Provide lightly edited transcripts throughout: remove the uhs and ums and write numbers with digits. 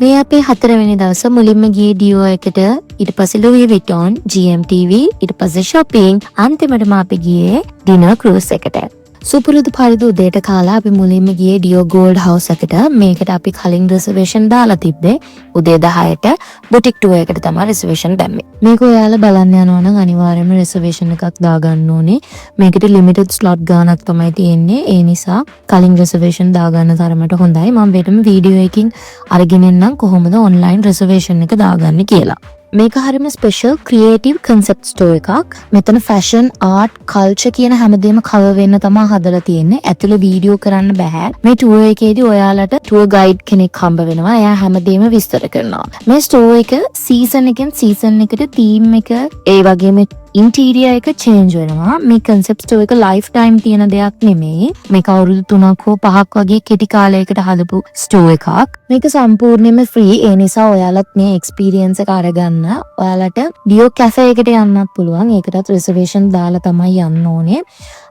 මේ අපේ 4 වෙනි දවස මුලින්ම ගියේ ඩියෝ එකට, ඊට පස්සේ Louis Vuitton, GMTV, ඊට පස්සේ shopping, අන්තිමටම අපි ගියේ dinner cruise එකට. සුපුරුදු පරිදි උදේට කාලා අපි මුලින්ම ගියේ ඩියෝ ගෝල්ඩ් හවුස් එකට. මේකට අපි කලින් රිසර්වේෂන් දාලා තිබ්බේ. උදේ 10ට බුටික් ටුවර් එකට තමයි රිසර්වේෂන් දැම්මේ. මේක ඔයාලා බලන්න යනවා නම් අනිවාර්යයෙන්ම රිසර්වේෂන් එකක් දාගන්න ඕනේ. මේකට ලිමිටඩ් ස්ලොට් ගානක් තමයි තියෙන්නේ. ඒ නිසා කලින් රිසර්වේෂන් දාගන්න තරමට හොඳයි. මම වෙනම වීඩියෝ එකකින් අරගෙන එන්නම් කොහොමද ඔන්ලයින් රිසර්වේෂන් එක දාගන්නේ කියලා. මේක හරිම ස්පෙෂල් ක්‍රියේටිව් කන්සෙප්ට් ස්ටෝර් එකක්. මෙතන ෆැෂන්, ආර්ට්, කල්චර් කියන හැමදේම කවර් වෙන්න තමයි හදලා තියෙන්නේ. ඇතුළේ වීඩියෝ කරන්න බෑ. මේ ටුවර් එකේදී ඔයාලට ටුවර් ගයිඩ් කෙනෙක් හම්බ වෙනවා. එයා හැමදේම විස්තර කරනවා. මේ ස්ටෝර් එක සීසන් එකෙන් සීසන් එකට තීම් එක ඒ වගේම ඉන්ටීරියර් එක චේන්ජ් වෙනවා. මේ කන්සෙප්ට් ස්ටෝර් එක ලයිෆ් ටයිම් තියෙන දෙයක් නෙමෙයි. මේක අවුරුදු 3ක් හෝ 5ක් වගේ කෙටි කාලයකට හදපු ස්ටෝර් එකක්. මේක සම්පූර්ණයෙන්ම ෆ්‍රී. ඒ නිසා ඔයාලත් මේ එක්ස්පීරියන්ස් එක අරගන්න. ඔයාලට ඩියෝ කැෆේ එකට යන්නත් පුළුවන්. ඒකටත් රිසර්වේෂන් දාලා තමයි යන්න ඕනේ.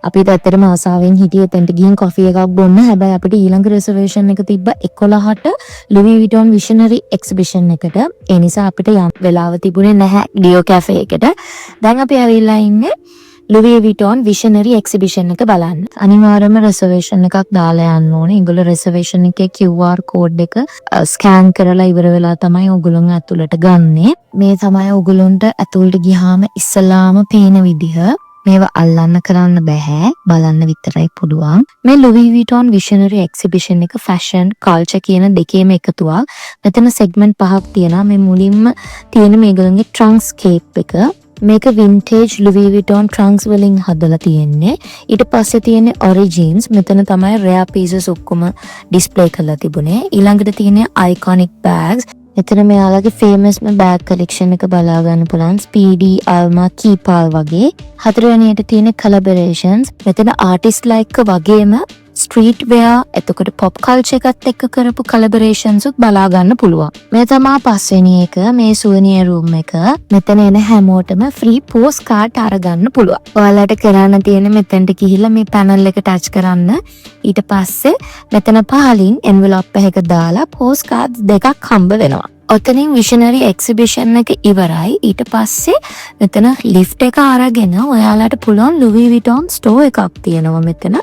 අපිට ඇත්තටම ආසාවෙන් හිටියේ එතනට ගිහින් කොෆි එකක් බොන්න. හැබැයි අපිට ඊළඟ රිසර්වේෂන් එක තිබ්බ 11ට Louis Vuitton Visionary Exhibition එකට. ඒ නිසා අපිට යන්න වෙලාව තිබුණේ නැහැ ඩියෝ කැෆේ එකට. දැන් අපි ඇවිල්ලා ඉන්නේ Louis Vuitton Visionary Exhibition එක බලන්න. අනිවාර්යයෙන්ම රිසර්වේෂන් එකක් දාලා යන්න ඕනේ. ඒගොල්ලෝ රිසර්වේෂන් එකේ QR code එක ස්කෑන් කරලා ඉවර වෙලා තමයි ඕගොල්ලෝ ඇතුළට ගන්නෙ. මේ තමයි ඕගොල්ලන්ට ඇතුළට ගියාම ඉස්සලාම පේන විදිහ. මේවා අල්ලන්න කරන්න බෑ, බලන්න විතරයි පුළුවන්. මේ Louis Vuitton Visionary Exhibition එක fashion, culture කියන දෙකේම එකතුවක්. මෙතන segment 5ක් තියෙනවා. මේ මුලින්ම තියෙන මේගොල්ලන්ගේ trunkscape එක. මේක vintage Louis Vuitton trunks වලින් හදලා තියෙන්නේ. ඊට පස්සේ තියෙන්නේ origins. මෙතන තමයි rare pieces ඔක්කොම display කරලා තිබුණේ. ඊළඟට තියෙන්නේ iconic bags. මෙතන මෙයාලගේ famous bag collection එක බලා ගන්න පුළුවන්. Speedy, Alma, Keepal වගේ. 4 වෙනියට තියෙන collaborations. මෙතන artist like වගේම street wear, එතකොට pop culture එකත් එක්ක කරපු collaborations උත් බලා ගන්න පුළුවන්. මේ තමයි 5 වෙනි එක. මේ souvenir room එක. මෙතන එන හැමෝටම free postcard අරගන්න පුළුවන්. ඔයාලට කරන්න තියෙන්නේ මෙතනට ගිහිල්ලා මේ panel එක touch කරන්න. ඊට පස්සේ මෙතන පහලින් envelope එකක දාලා postcards දෙකක් හම්බ වෙනවා. ඔතනින් Visionary Exhibition එක ඉවරයි. ඊට පස්සේ මෙතන lift එක අරගෙන ඔයාලට පුළුවන් Louis Vuitton store එකක් තියෙනවා මෙතන.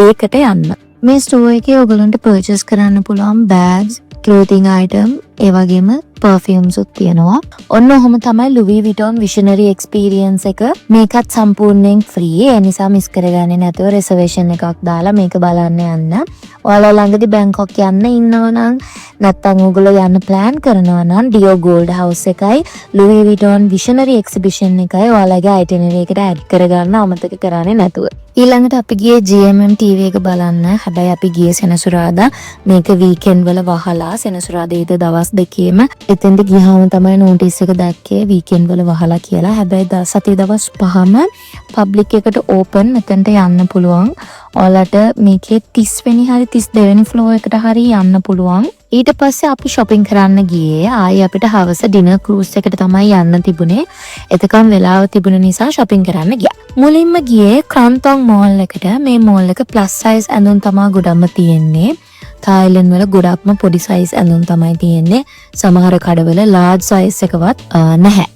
ඒකට යන්න. මේ ස්ටෝර් එකේ ඔයගොල්ලන්ට පර්චේස් කරන්න පුළුවන් bags, clothing item, ඒ වගේම perfumes උත් තියෙනවා. ඔන්න ඔහොම තමයි Louis Vuitton Visionary Experience එක. මේකත් සම්පූර්ණයෙන් free. ඒ නිසා මිස් කරගන්නේ නැතුව reservation එකක් දාලා මේක බලන්න යන්න. ඔයාලා ළඟදී බැංකොක් යන්න ඉන්නව නම් නැත්නම් ඔයගොල්ලෝ යන්න plan කරනවා නම් ඩියෝ ගෝල්ඩ් හවුස් එකයි Louis Vuitton Visionary Exhibition එකයි ඔයාලගේ itinerary එකට add කරගන්න අමතක කරන්නේ නැතුව. ඊළඟට අපි ගියේ GMM TV එක බලන්න. හැබැයි අපි ගියේ සෙනසුරාදා. මේක weekend වල වහලා සෙනසුරාදා ඊට දවස් දෙකේම එතෙන්ට ගියාම තමයි notice එක දැක්කේ weekend වල වහලා කියලා. හැබැයි සතිය දවස් 5ම public එකට open. මෙතෙන්ට යන්න පුළුවන්. ඔයාලට මේකේ 30 වෙනි හරි 32 වෙනි floor එකට හරි යන්න පුළුවන්. ඊට පස්සේ අපි shopping කරන්න ගියේ. ආයේ අපිට හවස dinner cruise එකට තමයි යන්න තිබුණේ. එතකන් වෙලාව තිබුණ නිසා shopping කරන්න ගියා. මුලින්ම ගියේ Krantong mall එකට. මේ mall එක plus size ඇඳුම් තමයි ගොඩක්ම තියෙන්නේ. Thailand වල ගොඩක්ම පොඩි size ඇඳුම් තමයි තියෙන්නේ. සමහර කඩවල large size එකවත් නැහැ.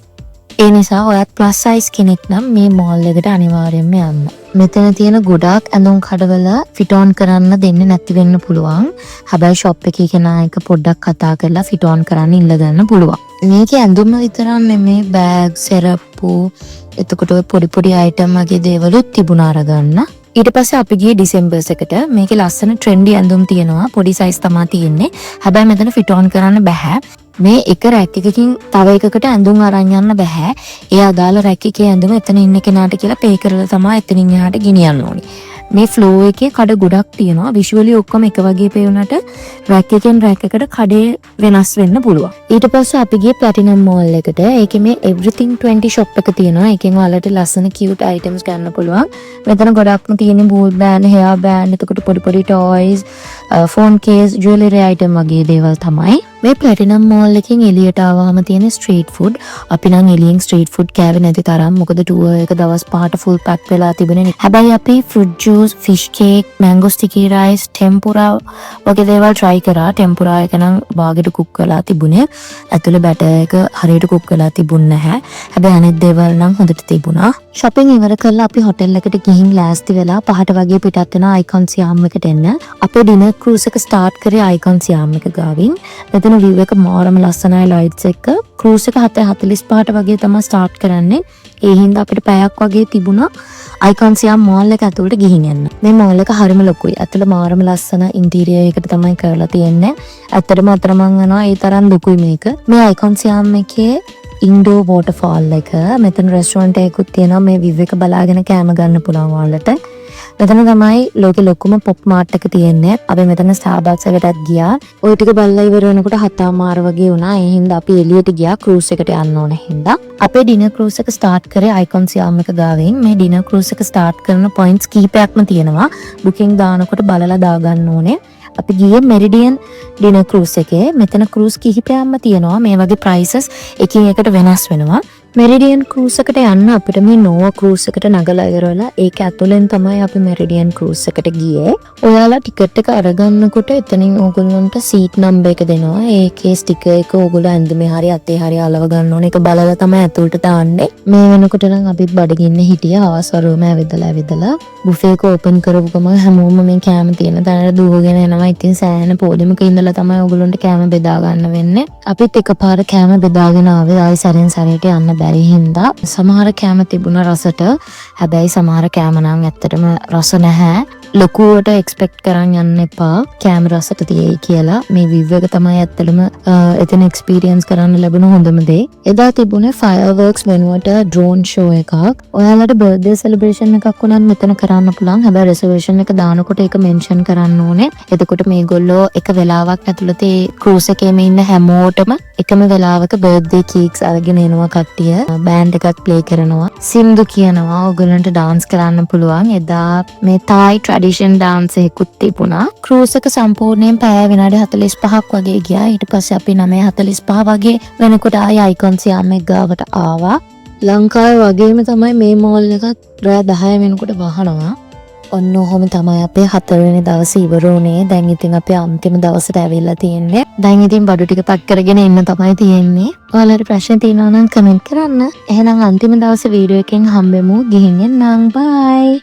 ඒ නිසා ඔයත් plus size කෙනෙක් නම් මේ mall එකට අනිවාර්යයෙන්ම යන්න. මෙතන තියෙන ගොඩාක් ඇඳුම් කඩවල fit on කරන්න දෙන්නේ නැති වෙන්න පුළුවන්. හැබැයි shop එකේ කෙනා එක පොඩ්ඩක් කතා කරලා fit on කරන්න ඉල්ල ගන්න පුළුවන්. මේකේ ඇඳුම් විතරක් නෙමේ bag, සෙරප්පු, එතකොට ඔය පොඩි පොඩි item වගේ දේවලුත් තිබුණා අරගන්න. ඊට පස්සේ අපි ගියේ December එකට. මේකේ ලස්සන trendy ඇඳුම් තියෙනවා. පොඩි size තමයි තියෙන්නේ. හැබැයි මෙතන fit on කරන්න බෑ. මේ එක රැක් එකකින් තව එකකට ඇඳුම් අරන් යන්න බෑ. ඒ අදාළ රැක් එකේ ඇඳුම එතන ඉන්න කෙනාට කියලා පේ කරලා තමයි එතනින් එහාට ගෙනියන්න ඕනේ. මේ ෆ්ලෝ එකේ කඩ ගොඩක් තියෙනවා. විෂුවලි ඔක්කොම එක වගේ පේුණාට රැක් එකෙන් රැක් එකට කඩේ වෙනස් වෙන්න පුළුවන්. ඊට පස්සේ අපි ගියේ Platinum Mall එකට. ඒකේ මේ everything 20 shop එක තියෙනවා. ඒකෙන් ඔයාලට ලස්සන cute items ගන්න පුළුවන්. මෙතන ගොඩක්ම තියෙන boot band, hair band, එතකොට පොඩි පොඩි toys, phone case, jewellery item වගේ දේවල් තමයි. මේ ප්ලැටිනම් මෝල් එකෙන් එළියට ආවම තියෙන ස්ට්‍රීට් ෆුඩ්. අපි නම් එළියෙන් ස්ට්‍රීට් ෆුඩ් කෑවේ නැති තරම්. මොකද ටුවර් එක දවස් 5ට ෆුල් පැක් වෙලා තිබුණේ. හැබැයි අපි fruit juice, fish cake, mango sticky rice, tempura වගේ දේවල් try කරා. ටෙම්පුරා එක නම් බාගෙට කුක් කරලා තිබුණේ. ඇතුලේ බැටර් එක හරියට කුක් කරලා තිබුණ නැහැ. හැබැයි අනිත් දේවල් නම් හොඳට තිබුණා. shopping ඉවර කරලා අපි හොටෙල් එකට ගිහින් ලෑස්ති වෙලා 5ට වගේ පිටත් වෙන අයිකොන් සියාම් එකට එන්න. අපේ ඩිනර් ක්‍රූස් එක ස්ටාර්ට් කරේ අයිකොන් සියාම් එක ගාවින්. මෙතන view එක මාරම ලස්සනයි ලයිට්ස් එක්ක. ක්‍රූස් එක 7:45ට වගේ තමයි ස්ටාර්ට් කරන්නේ. ඒ හින්දා අපිට පැයක් වගේ තිබුණා අයිකොන් සියාම් මෝල් එක ඇතුළට ගිහින් යන්න. මේ මෝල් එක හරිම ලොකුයි. ඇතුළ මාරම ලස්සන ඉන්ටීරියර් එකකට තමයි කරලා තියෙන්නේ. ඇත්තටම අතරමං යනවා ඒ තරම් ලොකුයි මේක. මේ අයිකොන් සියාම් එකේ ඉන්ඩෝ වෝටර්ෆාල් එක මෙතන රෙස්ටොරන්ට් එකකුත් තියෙනවා. මේ view එක බලාගෙන කෑම ගන්න පුළුවන් ඔයාලට. මෙතන තමයි ලෝකෙ ලොකුම පොප් මාර්ට් එක තියෙන්නේ. අපි මෙතන ස්ටාර්බක්ස් එකටත් ගියා. ওই ටික බල්ලා ඉවර වෙනකොට 7:00 වගේ වුණා. ඒ හින්දා අපි එළියට ගියා ක්‍රූස් එකට යන්න ඕන හින්දා. අපේ ඩිනර් ක්‍රූස් එක ස්ටාර්ට් කරේ අයිකොන් සියාම් එක ගාවින්. මේ ඩිනර් ක්‍රූස් එක ස්ටාර්ට් කරන පොයින්ට්ස් කිහිපයක්ම තියෙනවා. බුකින් දානකොට බලලා දාගන්න ඕනේ. අපි ගියේ මෙරිඩියන් ඩිනර් ක්‍රූස් එකේ. මෙතන ක්‍රූස් කිහිපයක්ම තියෙනවා. මේ වගේ ප්‍රයිසස් එකින් එකට වෙනස් වෙනවා. මෙරිඩියන් ක්‍රූස් එකට යන්න අපිට මේ නෝවා ක්‍රූස් එකට නගලා ඉවරලා ඒක ඇතුලෙන් තමයි අපි මෙරිඩියන් ක්‍රූස් එකට ගියේ. ඔයාලා ටිකට් එක අරගන්නකොට එතනින් ඕගොල්ලන්ට සීට් නම්බර් එක දෙනවා. ඒකේ ස්ටිකර් එක ඕගොල්ලෝ ඇඳුමේ හරි අතේ හරි අලව ගන්න ඕනේ. ඒක බලලා තමයි ඇතුලට දාන්නේ. මේ වෙනකොට නම් අපිත් බඩගින්න හිටියා. ආවසරුවම ඇවිදලා බුෆේ එක ඕපන් කරපු ගමන් හැමෝම මේ කෑම තියෙන තැනට දුවගෙන එනවා. ඉතින් සෑහෙන පොඩිමක ඉඳලා තමයි ඕගොල්ලන්ට කෑම බෙදා ගන්න වෙන්නේ. අපිත් එකපාර කෑම බෙදාගෙන ආවේ. ආයි සැරෙන් සැරේට යන්න බැරි හින්දා සමහර කෑම තිබුණ රසට. හැබැයි සමහර කෑම නම් ඇත්තටම රස නැහැ. ලොකුවට එක්ස්පෙක්ට් කරන් යන්න එපා කෑම රසට තියෙයි කියලා. මේ view එක තමයි ඇත්තටම එතන එක්ස්පීරියන්ස් කරන්න ලැබුණ හොඳම දේ. එදා තිබුණේ fireworks වෙනුවට drone show එකක්. ඔයාලට birthday celebration එකක් වුණත් මෙතන කරන්න පුළුවන්. හැබැයි reservation එක දානකොට ඒක mention කරන්න ඕනේ. එතකොට මේගොල්ලෝ එක වෙලාවක් ඇතුළත ඒ cruise එකේම ඉන්න හැමෝටම එකම වෙලාවක birthday cakes අරගෙන එනවා කට්ටිය. බෑන්ඩ් එකක් ප්ලේ කරනවා. සින්දු කියනවා. ඔයගොල්ලන්ට dance කරන්න පුළුවන්. එදා මේ Thai tradition dance එකකුත් තිබුණා. cruise එක සම්පූර්ණයෙන් පැය විනාඩි 45ක් වගේ ගියා. ඊට පස්සේ අපි 9:45 වගේ වෙනකොට ආයි අයිකොන් සියාම් එක ගාවට ආවා. ලංකාවේ වගේම තමයි මේ මෝල් එකත් රෑ 10 වෙනකොට වහනවා. ඔන්න ඔහොම තමයි අපේ 4 වෙනි දවසේ ඉවර වුණේ. දැන් ඉතින් අපි අන්තිම දවසට ඇවිල්ලා තියෙන්නේ. දැන් ඉතින් බඩු ටික පැක් කරගෙන ඉන්න තමයි තියෙන්නේ. ඔයාලට ප්‍රශ්න තියෙනවා නම් කමෙන්ට් කරන්න. එහෙනම් අන්තිම දවසේ වීඩියෝ එකෙන් හම්බෙමු. ගිහින් එන්නම්. බයි.